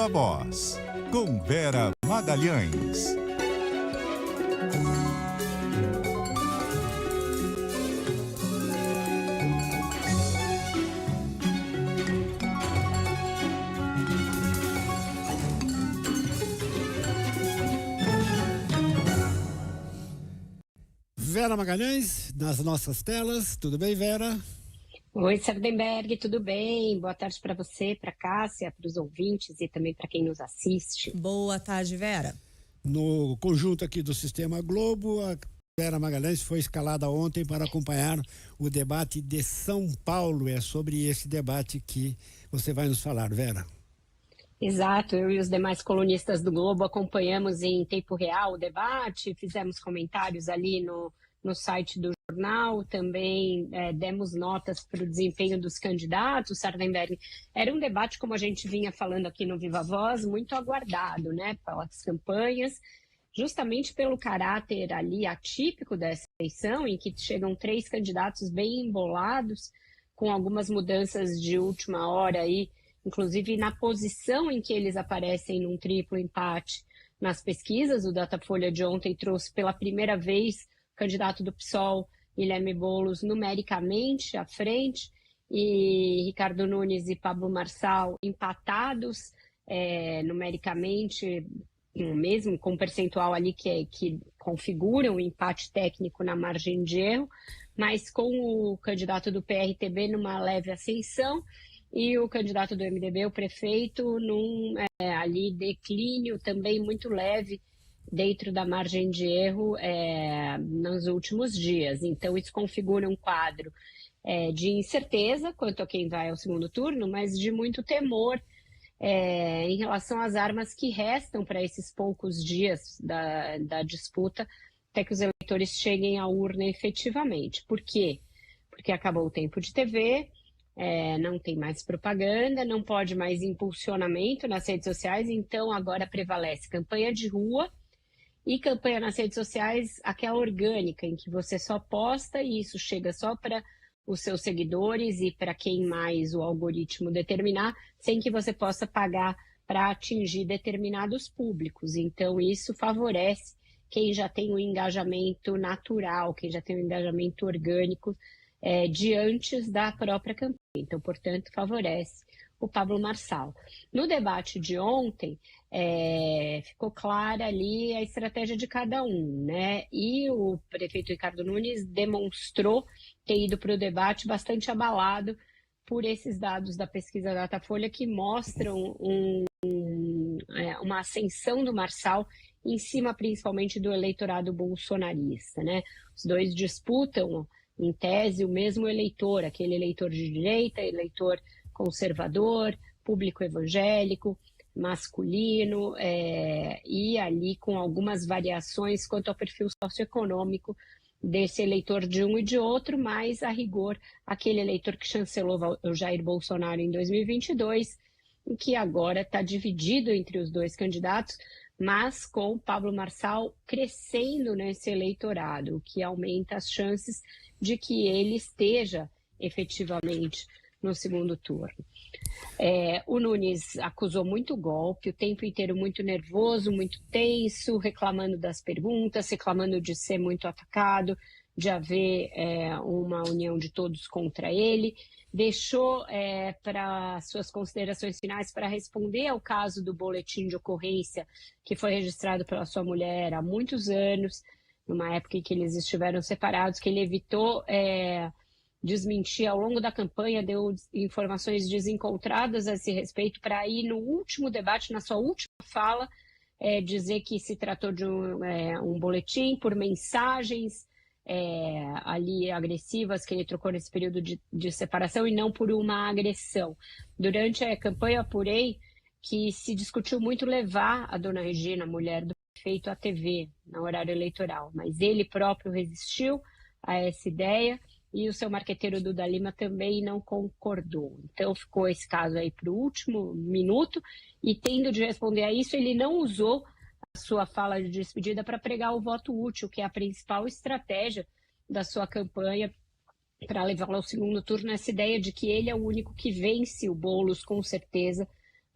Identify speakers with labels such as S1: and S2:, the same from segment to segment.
S1: Viva Voz, com Vera Magalhães.
S2: Vera Magalhães, nas nossas telas. Tudo bem, Vera?
S3: Oi, Sardenberg, tudo bem? Boa tarde para você, para Cássia, para os ouvintes e também para quem nos assiste.
S4: Boa tarde, Vera.
S2: No conjunto aqui do Sistema Globo, a Vera Magalhães foi escalada ontem para acompanhar o debate de São Paulo. É sobre esse debate que você vai nos falar, Vera.
S3: Exato, eu e os demais colunistas do Globo acompanhamos em tempo real o debate, fizemos comentários ali no site do jornal, também demos notas para o desempenho dos candidatos. Sardenberg, era um debate, como a gente vinha falando aqui no Viva Voz, muito aguardado, né, pelas campanhas, justamente pelo caráter ali atípico dessa eleição, em que chegam 3 candidatos bem embolados, com algumas mudanças de última hora aí, inclusive na posição em que eles aparecem num triplo empate nas pesquisas. O Datafolha de ontem trouxe pela primeira vez o candidato do PSOL, Guilherme Boulos, numericamente à frente, e Ricardo Nunes e Pablo Marçal empatados numericamente, mesmo com um percentual ali que configura um empate técnico na margem de erro, mas com o candidato do PRTB numa leve ascensão, e o candidato do MDB, o prefeito, num ali declínio também muito leve dentro da margem de erro nos últimos dias. Então, isso configura um quadro de incerteza quanto a quem vai ao segundo turno, mas de muito temor em relação às armas que restam para esses poucos dias da disputa, até que os eleitores cheguem à urna efetivamente. Por quê? Porque acabou o tempo de TV, não tem mais propaganda, não pode mais impulsionamento nas redes sociais, então agora prevalece campanha de rua e campanha nas redes sociais, aquela orgânica, em que você só posta e isso chega só para os seus seguidores e para quem mais o algoritmo determinar, sem que você possa pagar para atingir determinados públicos. Então isso favorece quem já tem um engajamento natural, quem já tem um engajamento orgânico de antes da própria campanha. Então, portanto, favorece o Pablo Marçal. No debate de ontem, ficou clara ali a estratégia de cada um, né? E o prefeito Ricardo Nunes demonstrou ter ido para o debate bastante abalado por esses dados da pesquisa Datafolha que mostram uma ascensão do Marçal em cima, principalmente, do eleitorado bolsonarista, né? Os dois disputam, em tese, o mesmo eleitor, aquele eleitor de direita, eleitor conservador, público evangélico, masculino, e ali com algumas variações quanto ao perfil socioeconômico desse eleitor de um e de outro, mas, a rigor, aquele eleitor que chancelou o Jair Bolsonaro em 2022, e que agora está dividido entre os dois candidatos, mas com Pablo Marçal crescendo nesse eleitorado, o que aumenta as chances de que ele esteja efetivamente no segundo turno. O Nunes acusou muito golpe, o tempo inteiro muito nervoso, muito tenso, reclamando das perguntas, reclamando de ser muito atacado, de haver uma união de todos contra ele. Deixou para suas considerações finais para responder ao caso do boletim de ocorrência que foi registrado pela sua mulher há muitos anos, numa época em que eles estiveram separados, que ele evitou desmentir ao longo da campanha, deu informações desencontradas a esse respeito, para ir no último debate, na sua última fala, dizer que se tratou de um boletim por mensagens ali agressivas que ele trocou nesse período de separação e não por uma agressão. Durante a campanha, eu apurei que se discutiu muito levar a dona Regina, mulher do prefeito, à TV, no horário eleitoral, mas ele próprio resistiu a essa ideia e o seu marqueteiro Duda Lima também não concordou. Então ficou esse caso aí para o último minuto e, tendo de responder a isso, ele não usou a sua fala de despedida para pregar o voto útil, que é a principal estratégia da sua campanha para levá-lo ao segundo turno, essa ideia de que ele é o único que vence o Boulos, com certeza,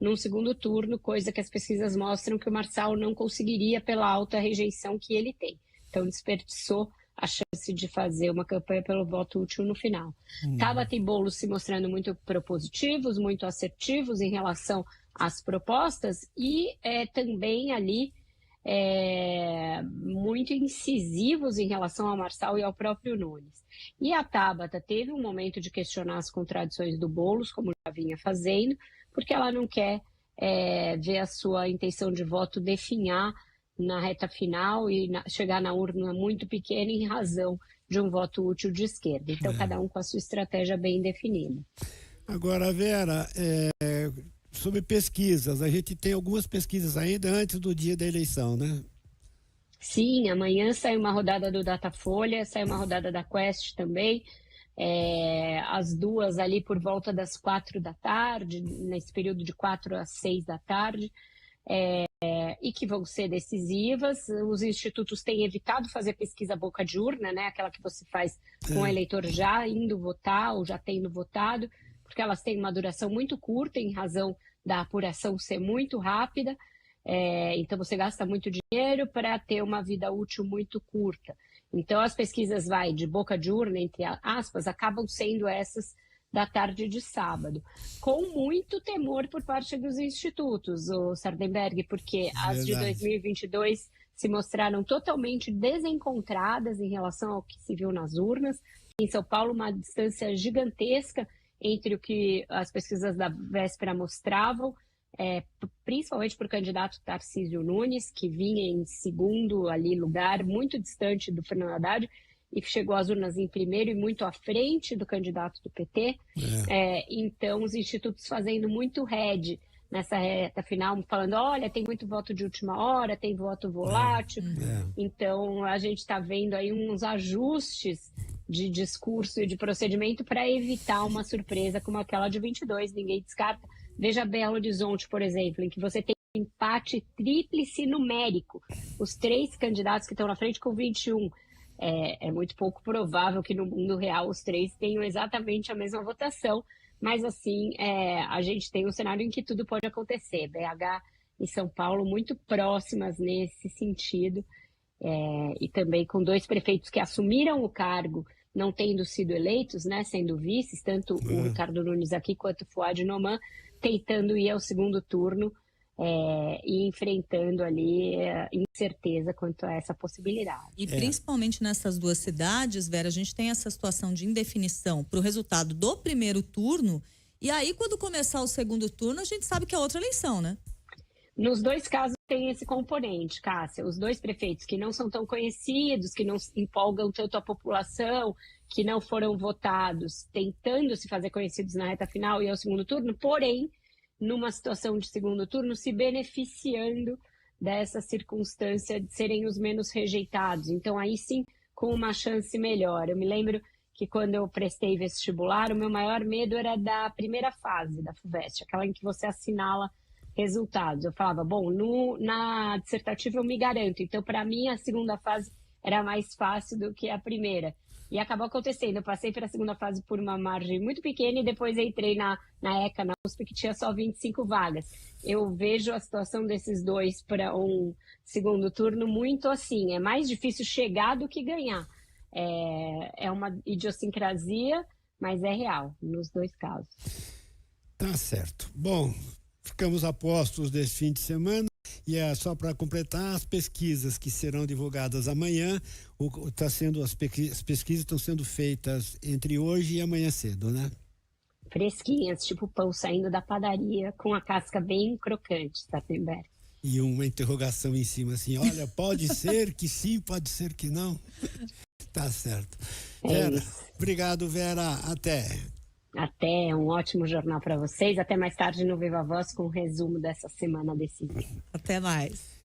S3: num segundo turno, coisa que as pesquisas mostram que o Marçal não conseguiria pela alta rejeição que ele tem. Então, desperdiçou a chance de fazer uma campanha pelo voto útil no final. Tabata e Boulos se mostrando muito propositivos, muito assertivos em relação às propostas e também ali muito incisivos em relação ao Marçal e ao próprio Nunes. E a Tabata teve um momento de questionar as contradições do Boulos, como já vinha fazendo, porque ela não quer ver a sua intenção de voto definhar na reta final e chegar na urna muito pequena em razão de um voto útil de esquerda. Então, cada um com a sua estratégia bem definida.
S2: Agora, Vera, sobre pesquisas, a gente tem algumas pesquisas ainda antes do dia da eleição, né?
S3: Sim, amanhã sai uma rodada do Datafolha, sai uma rodada da Quest também, as duas ali por volta das 4 da tarde, nesse período de 4 às 6 da tarde, e que vão ser decisivas. Os institutos têm evitado fazer pesquisa boca de urna, né? Aquela que você faz com o eleitor já indo votar ou já tendo votado, porque elas têm uma duração muito curta em razão da apuração ser muito rápida. Então você gasta muito dinheiro para ter uma vida útil muito curta. Então as pesquisas de boca de urna, entre aspas, acabam sendo essas da tarde de sábado, com muito temor por parte dos institutos, o Sardenberg, porque as de 2022 se mostraram totalmente desencontradas em relação ao que se viu nas urnas. Em São Paulo, uma distância gigantesca entre o que as pesquisas da véspera mostravam, principalmente para o candidato Tarcísio Nunes, que vinha em segundo ali lugar, muito distante do Fernando Haddad, e chegou às urnas em primeiro e muito à frente do candidato do PT. Então, os institutos fazendo muito head nessa reta final, falando, olha, tem muito voto de última hora, tem voto volátil. Então, a gente está vendo aí uns ajustes de discurso e de procedimento para evitar uma surpresa como aquela de 22, ninguém descarta. Veja Belo Horizonte, por exemplo, em que você tem empate tríplice numérico. Os 3 candidatos que estão na frente com 21. É muito pouco provável que no mundo real os 3 tenham exatamente a mesma votação, mas assim, a gente tem um cenário em que tudo pode acontecer. BH e São Paulo muito próximas nesse sentido, e também com 2 prefeitos que assumiram o cargo, não tendo sido eleitos, né, sendo vices, tanto o Ricardo Nunes aqui quanto o Fouad Noman, tentando ir ao segundo turno e enfrentando ali incerteza quanto a essa possibilidade.
S4: E principalmente nessas 2 cidades, Vera, a gente tem essa situação de indefinição para o resultado do primeiro turno, e aí quando começar o segundo turno a gente sabe que é outra eleição, né?
S3: Nos 2 casos tem esse componente, Cássia. Os 2 prefeitos que não são tão conhecidos, que não empolgam tanto a população, que não foram votados, tentando se fazer conhecidos na reta final e ao segundo turno, porém, numa situação de segundo turno, se beneficiando dessa circunstância de serem os menos rejeitados. Então, aí sim, com uma chance melhor. Eu me lembro que quando eu prestei vestibular, o meu maior medo era da primeira fase da FUVEST, aquela em que você assinala resultados. Eu falava, bom, na dissertativa eu me garanto. Então, para mim, a segunda fase era mais fácil do que a primeira. E acabou acontecendo. Eu passei para a segunda fase por uma margem muito pequena e depois entrei na ECA, na USP, que tinha só 25 vagas. Eu vejo a situação desses 2 para um segundo turno muito assim. É mais difícil chegar do que ganhar. É uma idiosincrasia, mas é real nos 2 casos.
S2: Tá certo. Bom, ficamos a postos desse fim de semana. E só para completar, as pesquisas que serão divulgadas amanhã, as pesquisas estão sendo feitas entre hoje e amanhã cedo, né?
S3: Fresquinhas, tipo pão saindo da padaria, com a casca bem crocante, Sardenberg.
S2: E uma interrogação em cima, assim, olha, pode ser que sim, pode ser que não. Tá certo. Vera, obrigado, Vera. Até
S3: um ótimo jornal para vocês. Até mais tarde no Viva Voz com um resumo dessa semana decisiva.
S4: Até mais.